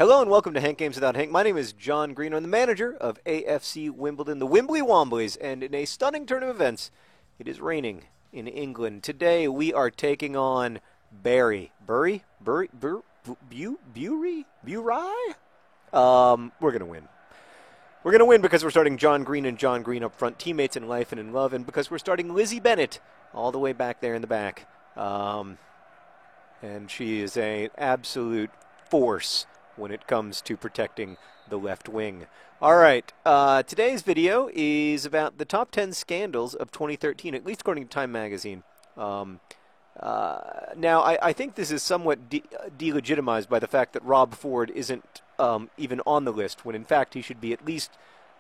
Hello and welcome to Hank Games Without Hank. My name is John Green. I'm the manager of AFC Wimbledon, the Wimbly Womblies, and in a stunning turn of events, it is raining in England. Today we are taking on Bury. Bury? Bury? Bury? We're going to win. We're going to win because we're starting John Green and John Green up front, teammates in life and in love, and because we're starting Lizzie Bennett all the way back there in the back. And she is an absolute force when it comes to protecting the left wing. All right, today's video is about the top 10 scandals of 2013, at least according to Time Magazine. Now, I think this is somewhat delegitimized by the fact that Rob Ford isn't even on the list, when in fact he should be at least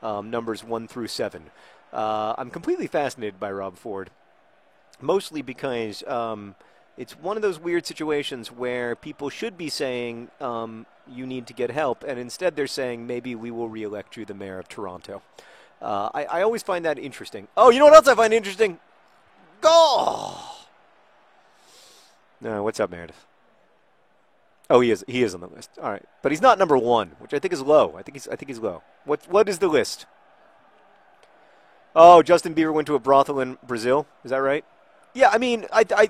numbers 1 through 7. I'm completely fascinated by Rob Ford, mostly because it's one of those weird situations where people should be saying you need to get help, and instead they're saying maybe we will re-elect you the mayor of Toronto. I always find that interesting. Oh, you know what else I find interesting? Oh! No, what's up, Meredith? Oh, he is on the list. All right, but he's not number 1, which I think is low. I think he's low. What is the list? Oh, Justin Bieber went to a brothel in Brazil. Is that right? Yeah, I mean,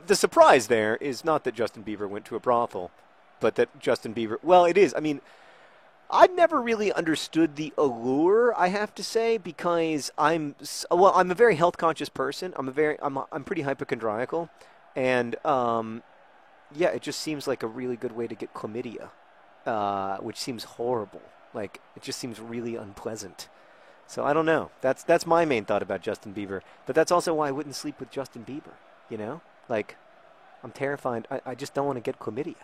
the surprise there is not that Justin Bieber went to a brothel, but that Justin Bieber, well, it is. I mean, I've never really understood the allure, I have to say, because I'm a very health conscious person. I'm pretty hypochondriacal, and yeah, it just seems like a really good way to get chlamydia, which seems horrible. Like, it just seems really unpleasant. So I don't know. That's my main thought about Justin Bieber, but that's also why I wouldn't sleep with Justin Bieber. You know, like, I'm terrified. I just don't want to get chlamydia.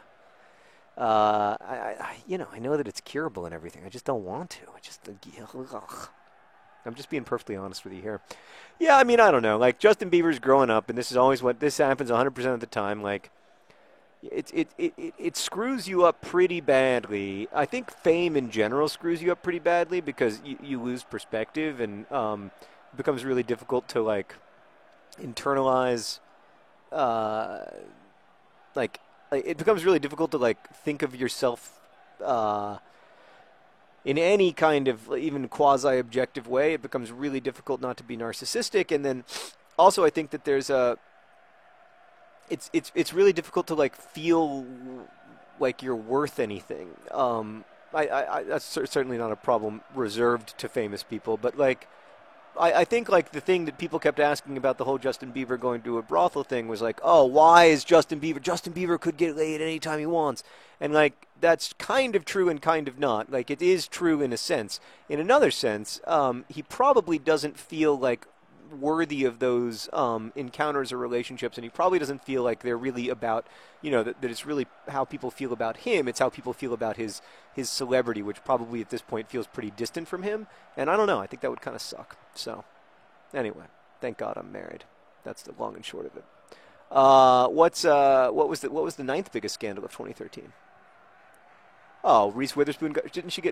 I know that it's curable and everything. I just don't want to. I'm just being perfectly honest with you here. Yeah, I mean, I don't know. Like, Justin Bieber's growing up, and this is always what this happens 100% of the time. Like, it screws you up pretty badly. I think fame in general screws you up pretty badly because you lose perspective, and it becomes really difficult to, like, internalize. It becomes really difficult to, like, think of yourself in any kind of even quasi-objective way. It becomes really difficult not to be narcissistic, and then also I think that there's it's really difficult to, like, feel like you're worth anything. That's certainly not a problem reserved to famous people, but, like, I think, like, the thing that people kept asking about the whole Justin Bieber going to a brothel thing was like, oh, why is Justin Bieber could get laid anytime he wants. And, like, that's kind of true and kind of not. Like, it is true in a sense. In another sense, he probably doesn't feel, like, worthy of those encounters or relationships, and he probably doesn't feel like they're really about, you know, that it's really how people feel about him. It's how people feel about his celebrity, which probably at this point feels pretty distant from him. And I don't know. I think that would kind of suck. So, anyway, thank God I'm married. That's the long and short of it. What was the 9th biggest scandal of 2013? Oh, Reese Witherspoon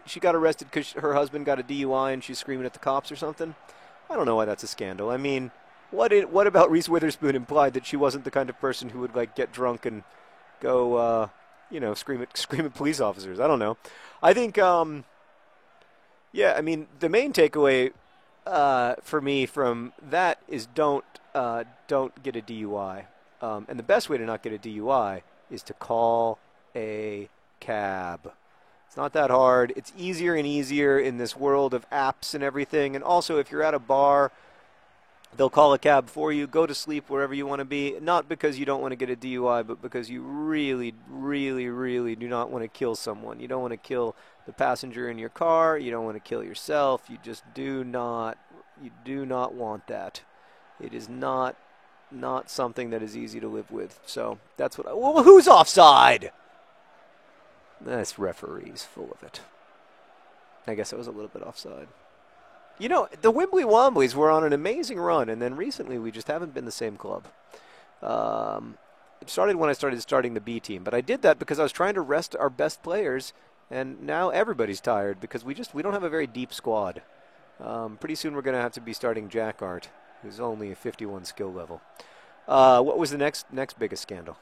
she got arrested because her husband got a DUI and she's screaming at the cops or something? I don't know why that's a scandal. I mean, what about Reese Witherspoon implied that she wasn't the kind of person who would, like, get drunk and go, scream at police officers? I don't know. I think, yeah, I mean, the main takeaway for me from that is don't get a DUI. And the best way to not get a DUI is to call a cab. It's not that hard. It's easier and easier in this world of apps and everything. And also, if you're at a bar, they'll call a cab for you. Go to sleep wherever you want to be. Not because you don't want to get a DUI, but because you really, really, really do not want to kill someone. You don't want to kill the passenger in your car. You don't want to kill yourself. You just do not want that. It is not something that is easy to live with. So that's what well, who's offside? This referee's full of it. I guess I was a little bit offside. You know, the Wimbly Womblies were on an amazing run, and then recently we just haven't been the same club. It started when I starting the B team, but I did that because I was trying to rest our best players, and now everybody's tired because we don't have a very deep squad. Pretty soon we're going to have to be starting Jack Art, who's only a 51 skill level. What was the next biggest scandal?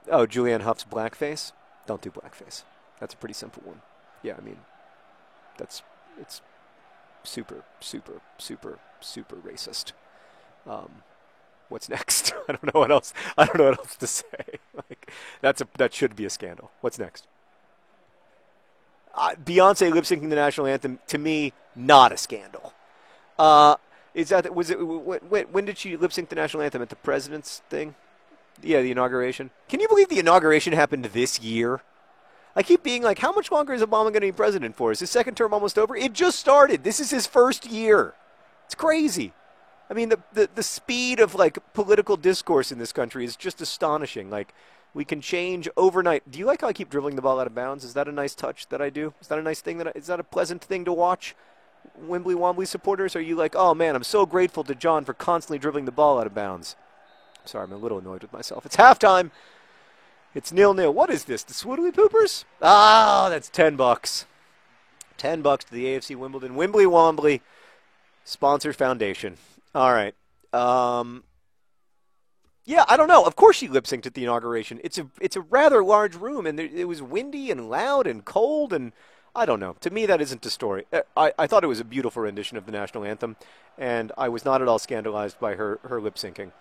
Oh, Julianne Hough's blackface? Don't do blackface. That's a pretty simple one. Yeah, I mean, it's super, super, super, super racist. What's next? I don't know what else. I don't know what else to say. Like that should be a scandal. What's next? Beyonce lip syncing the national anthem, to me, not a scandal. When did she lip sync the national anthem, at the president's thing? Yeah, the inauguration. Can you believe the inauguration happened this year? I keep being like, how much longer is Obama going to be president for? Is his second term almost over? It just started. This is his first year. It's crazy. I mean, the speed of like political discourse in this country is just astonishing. Like, we can change overnight. Do you like how I keep dribbling the ball out of bounds? Is that a nice touch that I do? Is that a nice thing is that a pleasant thing to watch? Wembley Wombly supporters, are you like, oh man, I'm so grateful to John for constantly dribbling the ball out of bounds? Sorry, I'm a little annoyed with myself. It's halftime. It's 0-0. What is this? The Swoodly Poopers? Ah, that's $10. $10 to the AFC Wimbledon Wembley Wombly Sponsor Foundation. All right. Yeah, I don't know. Of course she lip synced at the inauguration. It's a rather large room, and it was windy and loud and cold, and I don't know. To me, that isn't a story. I thought it was a beautiful rendition of the national anthem, and I was not at all scandalized by her lip syncing.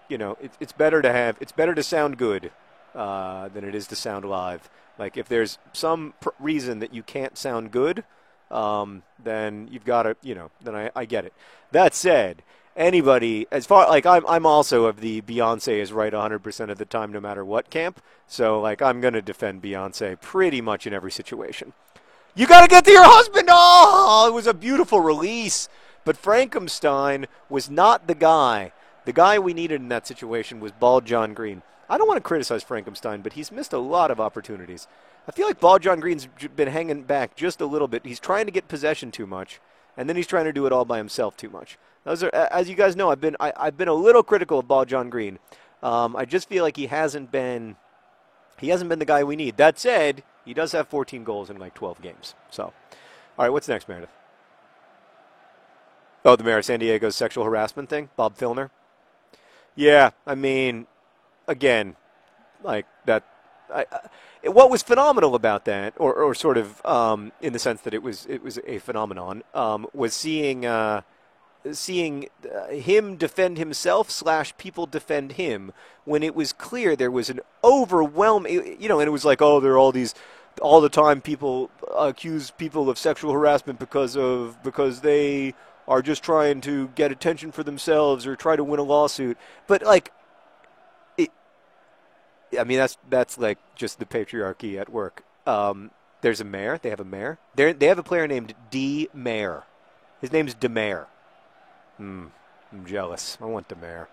It's better to sound good than it is to sound live. Like, if there's some reason that you can't sound good, then you've got to, then I get it. That said, anybody, as far, like, I'm also of the Beyonce is right 100% of the time no matter what camp. So, like, I'm going to defend Beyonce pretty much in every situation. You got to get to your husband! Oh, it was a beautiful release. But Frankenstein was not the guy. The guy we needed in that situation was Bald John Green. I don't want to criticize Frankenstein, but he's missed a lot of opportunities. I feel like Bald John Green's been hanging back just a little bit. He's trying to get possession too much, and then he's trying to do it all by himself too much. Those are, as you guys know, I've been a little critical of Bald John Green. I just feel like he hasn't been the guy we need. That said, he does have 14 goals in like 12 games. So, all right, what's next, Meredith? Oh, the mayor of San Diego's sexual harassment thing, Bob Filner. Yeah, I mean, again, like that. What was phenomenal about that, or sort of in the sense that it was a phenomenon, was seeing him defend himself / people defend him when it was clear there was an overwhelming, and it was like, oh, there are all the time people accuse people of sexual harassment because they are just trying to get attention for themselves or try to win a lawsuit. But like, I mean, that's like just the patriarchy at work. There's a mayor. They have a mayor. They have a player named D. Mayer. His name's DeMayer. I'm jealous. I want DeMayer.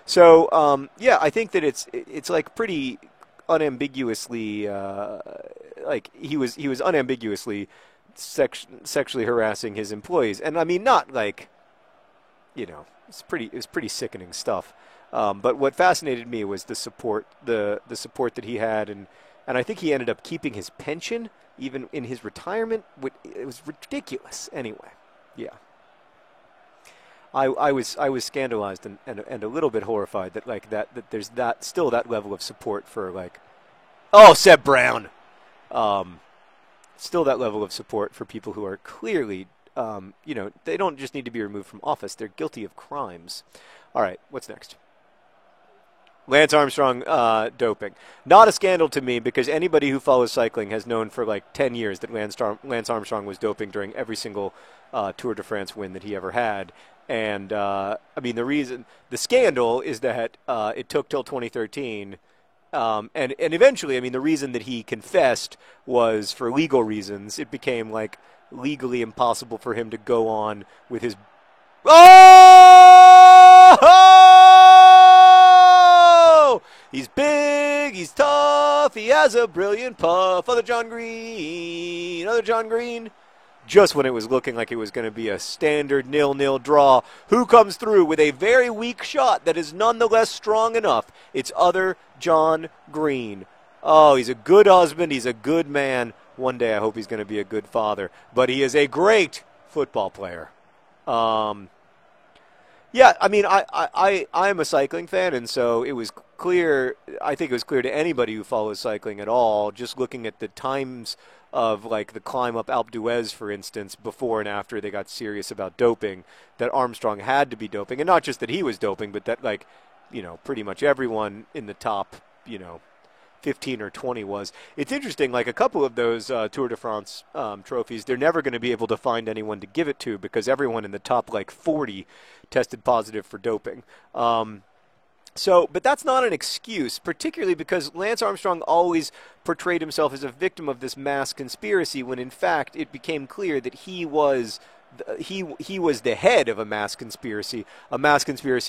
So yeah, I think that it's like pretty unambiguously like he was unambiguously sexually harassing his employees, and I mean, not like, it was pretty sickening stuff. But what fascinated me was the support that he had, and I think he ended up keeping his pension even in his retirement. It was ridiculous. Anyway, yeah. I was scandalized and a little bit horrified that there's still that level of support for Seb Brown. Still that level of support for people who are clearly, they don't just need to be removed from office. They're guilty of crimes. All right, what's next? Lance Armstrong doping. Not a scandal to me, because anybody who follows cycling has known for like 10 years that Lance Armstrong was doping during every single Tour de France win that he ever had. And, I mean, the scandal is that it took till 2013. And eventually, I mean, the reason that he confessed was for legal reasons. It became like legally impossible for him to go on with his. Oh! He's big, he's tough, he has a brilliant puff. Other John Green. Just when it was looking like it was going to be a standard 0-0 draw, who comes through with a very weak shot that is nonetheless strong enough? It's other John Green. Oh, he's a good husband. He's a good man. One day I hope he's going to be a good father. But he is a great football player. Yeah, I mean, I am a cycling fan, and so it was clear. I think it was clear to anybody who follows cycling at all, just looking at the times of like the climb up Alpe d'Huez, for instance, before and after they got serious about doping, that Armstrong had to be doping, and not just that he was doping, but that like, pretty much everyone in the top, 15 or 20 was. It's interesting, like a couple of those Tour de France trophies, they're never going to be able to find anyone to give it to because everyone in the top like 40 tested positive for doping. But that's not an excuse, particularly because Lance Armstrong always portrayed himself as a victim of this mass conspiracy when in fact it became clear that he was the head of a mass conspiracy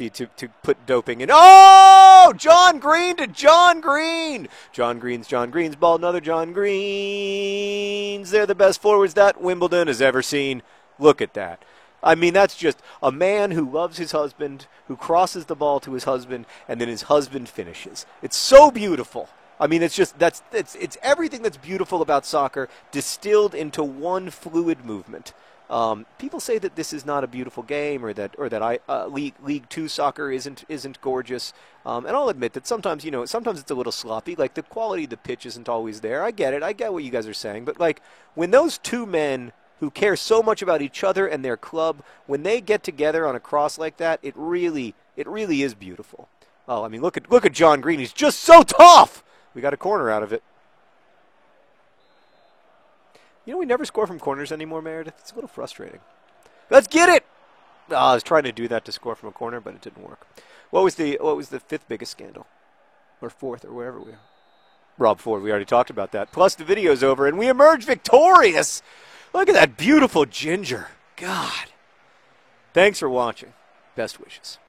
to put doping in. Oh, John Green to John Green. John Green's ball, another John Green's. They're the best forwards that Wimbledon has ever seen. Look at that. I mean, that's just a man who loves his husband, who crosses the ball to his husband, and then his husband finishes. It's so beautiful. I mean, it's everything that's beautiful about soccer distilled into one fluid movement. People say that this is not a beautiful game, or that League Two soccer isn't gorgeous. And I'll admit that sometimes it's a little sloppy. Like the quality of the pitch isn't always there. I get it. I get what you guys are saying. But like when those two men who care so much about each other and their club, when they get together on a cross like that, it really is beautiful. Oh, I mean, look at John Green. He's just so tough. We got a corner out of it. We never score from corners anymore, Meredith. It's a little frustrating. Let's get it! Oh, I was trying to do that to score from a corner, but it didn't work. What was the fifth biggest scandal? Or fourth, or wherever we are? Rob Ford, we already talked about that. Plus, the video's over, and we emerge victorious! Look at that beautiful ginger. God. Thanks for watching. Best wishes.